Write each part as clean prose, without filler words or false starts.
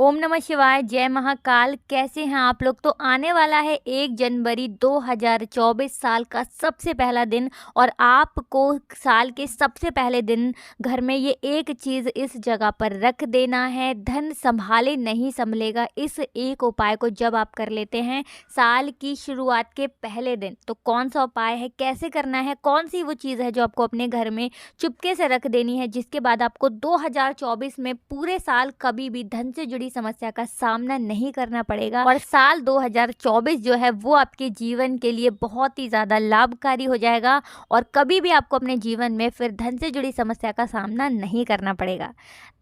ओम नमः शिवाय, जय महाकाल। कैसे हैं आप लोग? तो आने वाला है 1 जनवरी 2024 साल का सबसे पहला दिन और आपको साल के सबसे पहले दिन घर में ये एक चीज़ इस जगह पर रख देना है। धन संभाले नहीं संभलेगा, इस एक उपाय को जब आप कर लेते हैं साल की शुरुआत के पहले दिन। तो कौन सा उपाय है, कैसे करना है, कौन सी वो चीज़ है जो आपको अपने घर में चुपके से रख देनी है, जिसके बाद आपको 2024 में पूरे साल कभी भी धन से जुड़ी समस्या का सामना नहीं करना पड़ेगा और साल 2024 जो है वो आपके जीवन के लिए बहुत ही ज़्यादा लाभकारी हो जाएगा और कभी भी आपको अपने जीवन में फिर धन से जुड़ी समस्या का सामना नहीं करना पड़ेगा।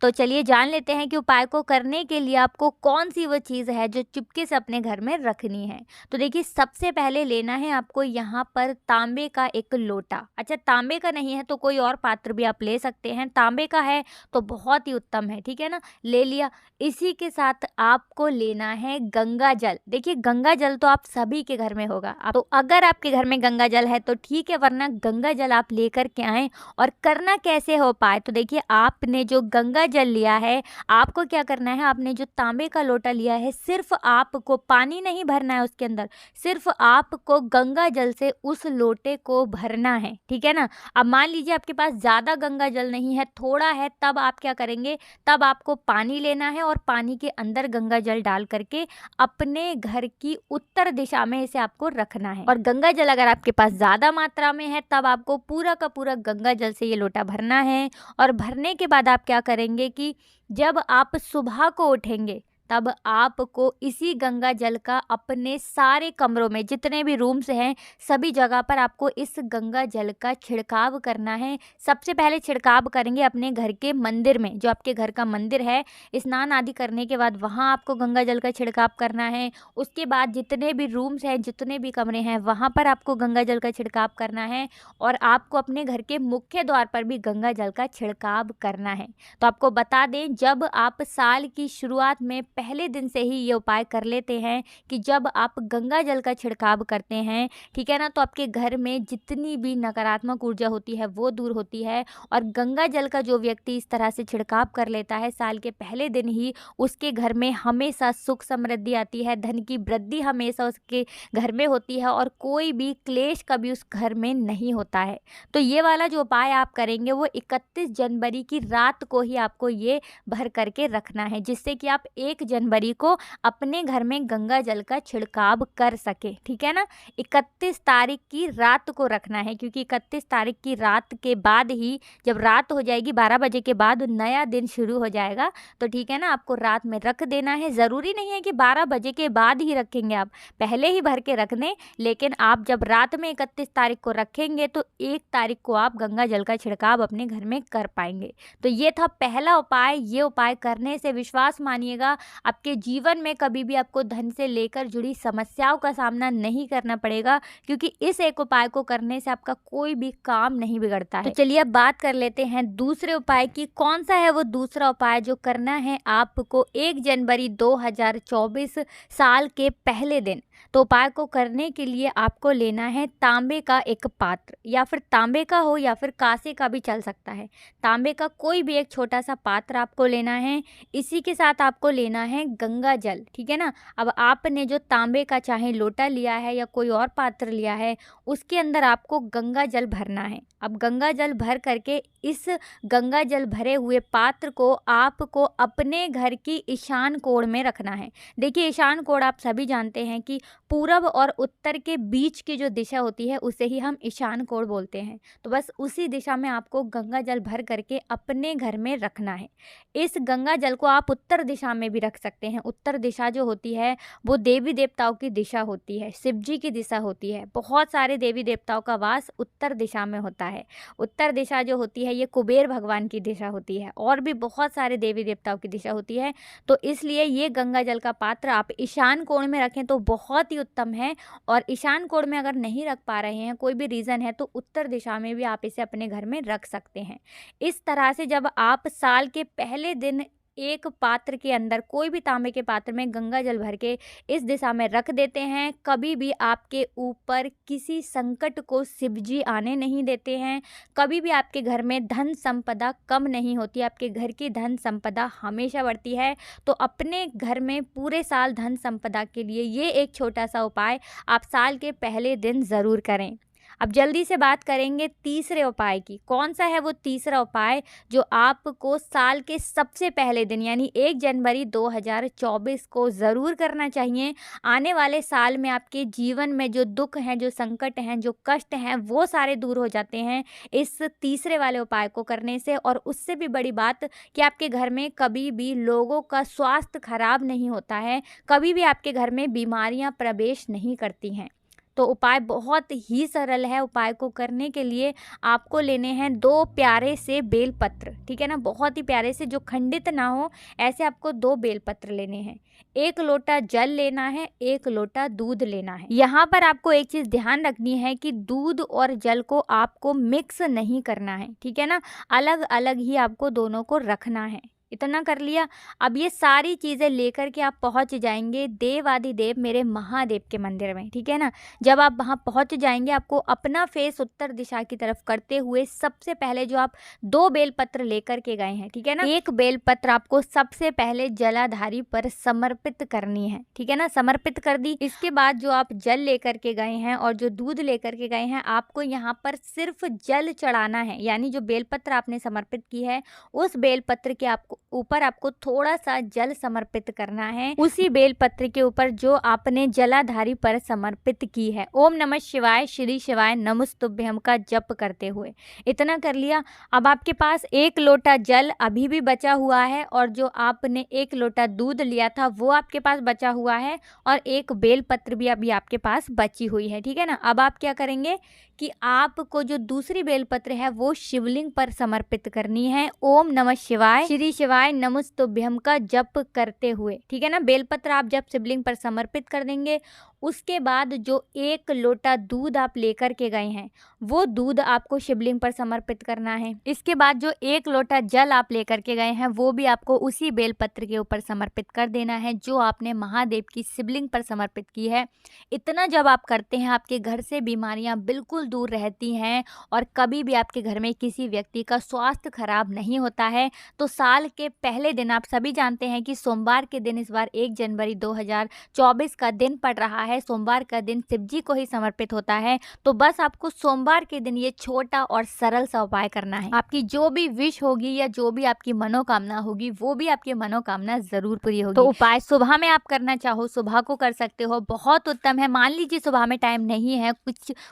तो चलिए जान लेते हैं कि उपाय को करने के लिए आपको कौन सी वो चीज़ है जो चुपके से अपने घर में रखनी है। तो देखिए, सबसे पहले लेना है आपको यहाँ पर तांबे का एक लोटा। अच्छा, तांबे का नहीं है तो कोई और पात्र भी आप ले सकते हैं, तांबे का है तो बहुत ही उत्तम है, ठीक है ना, ले लिया। इसी के साथ आपको लेना है गंगा जल। देखिए, गंगा जल तो आप सभी के घर में होगा, तो अगर आपके घर में गंगा जल है तो ठीक है, वरना गंगा जल आप लेकर के आएँ। और करना कैसे हो पाए, तो देखिए, आपने जो गंगा जल लिया है, आपको क्या करना है, आपने जो तांबे का लोटा लिया है, सिर्फ आपको पानी नहीं भरना है उसके अंदर, सिर्फ आपको गंगा जल से उस लोटे को भरना है, ठीक है ना। अब मान लीजिए आपके पास ज़्यादा गंगा जल नहीं है, थोड़ा है, तब आप क्या करेंगे, तब आपको पानी लेना है और पानी के अंदर गंगा जल डाल करके अपने घर की उत्तर दिशा में इसे आपको रखना है। और गंगा जल अगर आपके पास ज़्यादा मात्रा में है, तब आपको पूरा का पूरा गंगा जल से ये लोटा भरना है। और भरने के बाद आप क्या करेंगे कि जब आप सुबह को उठेंगे तब आपको इसी गंगा जल का अपने सारे कमरों में, जितने भी रूम्स हैं, सभी जगह पर आपको इस गंगा जल का छिड़काव करना है। सबसे पहले छिड़काव करेंगे अपने घर के मंदिर में, जो आपके घर का मंदिर है, स्नान आदि करने के बाद वहाँ आपको गंगा जल का छिड़काव करना है। उसके बाद जितने भी रूम्स हैं, जितने भी कमरे हैं, वहाँ पर आपको गंगा जल का छिड़काव करना है और आपको अपने घर के मुख्य द्वार पर भी गंगा जल का छिड़काव करना है। तो आपको बता दें, जब आप साल की शुरुआत में पहले दिन से ही ये उपाय कर लेते हैं कि जब आप गंगा जल का छिड़काव करते हैं, ठीक है ना, तो आपके घर में जितनी भी नकारात्मक ऊर्जा होती है वो दूर होती है। और गंगा जल का जो व्यक्ति इस तरह से छिड़काव कर लेता है साल के पहले दिन ही, उसके घर में हमेशा सुख समृद्धि आती है, धन की वृद्धि हमेशा उसके घर में होती है और कोई भी क्लेश कभी उस घर में नहीं होता है। तो ये वाला जो उपाय आप करेंगे वो 31 जनवरी की रात को ही आपको ये भर करके रखना है, जिससे कि आप 1 जनवरी को अपने घर में गंगा जल का छिड़काव कर सके, ठीक है ना। 31 तारीख की रात को रखना है, क्योंकि 31 तारीख की रात के बाद ही, जब रात हो जाएगी 12 बजे के बाद नया दिन शुरू हो जाएगा, तो ठीक है ना, आपको रात में रख देना है। ज़रूरी नहीं है कि 12 बजे के बाद ही रखेंगे, आप पहले ही भर के रख दें, लेकिन आप जब रात में 31 तारीख को रखेंगे तो 1 तारीख को आप गंगा जल का छिड़काव अपने घर में कर पाएंगे। तो ये था पहला उपाय। ये उपाय करने से विश्वास मानिएगा, आपके जीवन में कभी भी आपको धन से लेकर जुड़ी समस्याओं का सामना नहीं करना पड़ेगा, क्योंकि इस एक उपाय को करने से आपका कोई भी काम नहीं बिगड़ता है। तो चलिए अब बात कर लेते हैं दूसरे उपाय की। कौन सा है वो दूसरा उपाय जो करना है आपको 1 जनवरी 2024 साल के पहले दिन। तो उपाय को करने के लिए आपको लेना है तांबे का एक पात्र, या फिर तांबे का हो या फिर कांसे का भी चल सकता है। तांबे का कोई भी एक छोटा सा पात्र आपको लेना है। इसी के साथ आपको लेना है गंगा जल, ठीक है ना। अब आपने जो तांबे का चाहे लोटा लिया है या कोई और पात्र लिया है, उसके अंदर आपको गंगा जल भरना है। अब गंगा जल भर करके इस गंगा जल भरे हुए पात्र को आपको अपने घर की ईशान कोण में रखना है। देखिए, ईशान कोण आप सभी जानते हैं कि पूरब और उत्तर के बीच की जो दिशा होती है उसे ही हम ईशान कोण बोलते हैं। तो बस उसी दिशा में आपको गंगा जल भर करके अपने घर में रखना है। इस गंगा जल को आप उत्तर दिशा में भी रख सकते हैं। उत्तर दिशा जो होती है वो देवी देवताओं की दिशा होती है, शिव जी की दिशा होती है। बहुत सारे देवी देवताओं का वास उत्तर दिशा में होता है। उत्तर दिशा जो होती है ये कुबेर भगवान की दिशा होती है, और भी बहुत सारे देवी देवताओं की दिशा होती है। तो इसलिए ये गंगा जल का पात्र आप ईशान कोण में रखें तो बहुत ही उत्तम है। और ईशान कोण में अगर नहीं रख पा रहे हैं, कोई भी रीज़न है, तो उत्तर दिशा में भी आप इसे अपने घर में रख सकते हैं। इस तरह से जब आप साल के पहले दिन एक पात्र के अंदर, कोई भी तांबे के पात्र में गंगा जल भर के इस दिशा में रख देते हैं। कभी भी आपके ऊपर किसी संकट को शिव जी आने नहीं देते हैं। कभी भी आपके घर में धन संपदा कम नहीं होती, आपके घर की धन संपदा हमेशा बढ़ती है। तो अपने घर में पूरे साल धन संपदा के लिए ये एक छोटा सा उपाय आप साल के पहले दिन ज़रूर करें। अब जल्दी से बात करेंगे तीसरे उपाय की। कौन सा है वो तीसरा उपाय जो आपको साल के सबसे पहले दिन यानी 1 जनवरी 2024 को ज़रूर करना चाहिए। आने वाले साल में आपके जीवन में जो दुख हैं, जो संकट हैं, जो कष्ट हैं, वो सारे दूर हो जाते हैं इस तीसरे वाले उपाय को करने से। और उससे भी बड़ी बात कि आपके घर में कभी भी लोगों का स्वास्थ्य खराब नहीं होता है, कभी भी आपके घर में बीमारियां प्रवेश नहीं करती हैं। तो उपाय बहुत ही सरल है। उपाय को करने के लिए आपको लेने हैं 2 प्यारे से बेलपत्र, ठीक है ना, बहुत ही प्यारे से, जो खंडित ना हो, ऐसे आपको 2 बेलपत्र लेने हैं। 1 लोटा जल लेना है, 1 लोटा दूध लेना है। यहाँ पर आपको एक चीज़ ध्यान रखनी है कि दूध और जल को आपको मिक्स नहीं करना है, ठीक है ना, अलग अलग ही आपको दोनों को रखना है। इतना कर लिया। अब ये सारी चीज़ें लेकर के आप पहुंच जाएंगे देवादिदेव मेरे महादेव के मंदिर में, ठीक है ना। जब आप वहां पहुंच जाएंगे, आपको अपना फेस उत्तर दिशा की तरफ करते हुए सबसे पहले जो आप 2 बेलपत्र लेकर के गए हैं, ठीक है ना, 1 बेलपत्र आपको सबसे पहले जलाधारी पर समर्पित करनी है, ठीक है ना, समर्पित कर दी। इसके बाद जो आप जल लेकर के गए हैं और जो दूध लेकर के गए हैं, आपको यहाँ पर सिर्फ जल चढ़ाना है। यानी जो बेलपत्र आपने समर्पित की है, उस बेलपत्र के ऊपर आपको थोड़ा सा जल समर्पित करना है, उसी बेलपत्र के ऊपर जो आपने जलाधारी पर समर्पित की है। ओम नमः शिवाय, श्री शिवाय नमस्तुभ्यम का जप करते हुए। इतना कर लिया। अब आपके पास 1 लोटा जल अभी भी बचा हुआ है और जो आपने 1 लोटा दूध लिया था वो आपके पास बचा हुआ है और 1 बेलपत्र भी अभी आपके पास बची हुई है, ठीक है ना। अब आप क्या करेंगे कि आपको जो दूसरी बेलपत्र है वो शिवलिंग पर समर्पित करनी है। ओम नमः शिवाय, श्री शिवाय नमस्तुभ्यम का जप करते हुए, ठीक है ना। बेलपत्र आप जब शिवलिंग पर समर्पित कर देंगे, उसके बाद जो 1 लोटा दूध आप लेकर के गए हैं, वो दूध आपको शिवलिंग पर समर्पित करना है। इसके बाद जो 1 लोटा जल आप लेकर के गए हैं, वो भी आपको उसी बेलपत्र के ऊपर समर्पित कर देना है जो आपने महादेव की शिवलिंग पर समर्पित की है। इतना जब आप करते हैं, आपके घर से बीमारियां बिल्कुल दूर रहती हैं और कभी भी आपके घर में किसी व्यक्ति का स्वास्थ्य खराब नहीं होता है। तो साल के पहले दिन, आप सभी जानते हैं कि सोमवार के दिन इस बार 1 जनवरी 2024 का दिन पड़ रहा है। सोमवार का दिन शिव जी को ही समर्पित होता है। तो बस आपको सोमवार के दिन ये छोटा और सरल सा उपाय करना है। आपकी जो भी विश होगी या जो भी आपकी मनोकामना होगी, वो भी आपकी मनोकामना जरूर पूरी होगी। तो उपाय सुबह में आप करना चाहो सुबह को कर सकते हो, बहुत उत्तम है। मान लीजिए सुबह में टाइम नहीं है,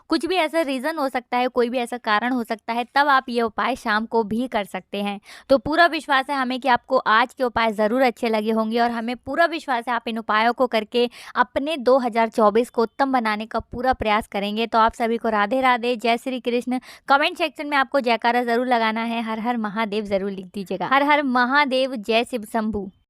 कुछ भी ऐसा रीजन हो सकता है, कोई भी ऐसा कारण हो सकता है, तब आप ये उपाय शाम को भी कर सकते हैं। तो पूरा विश्वास है हमें कि आपको आज के उपाय जरूर अच्छे लगे होंगे और हमें पूरा विश्वास है आप इन उपायों को करके अपने 2024 को उत्तम बनाने का पूरा प्रयास करेंगे। तो आप सभी को राधे राधे, जय श्री कृष्ण। कमेंट सेक्शन में आपको जयकारा जरूर लगाना है, हर हर महादेव जरूर लिख दीजिएगा। हर हर महादेव, जय शिव शंभू।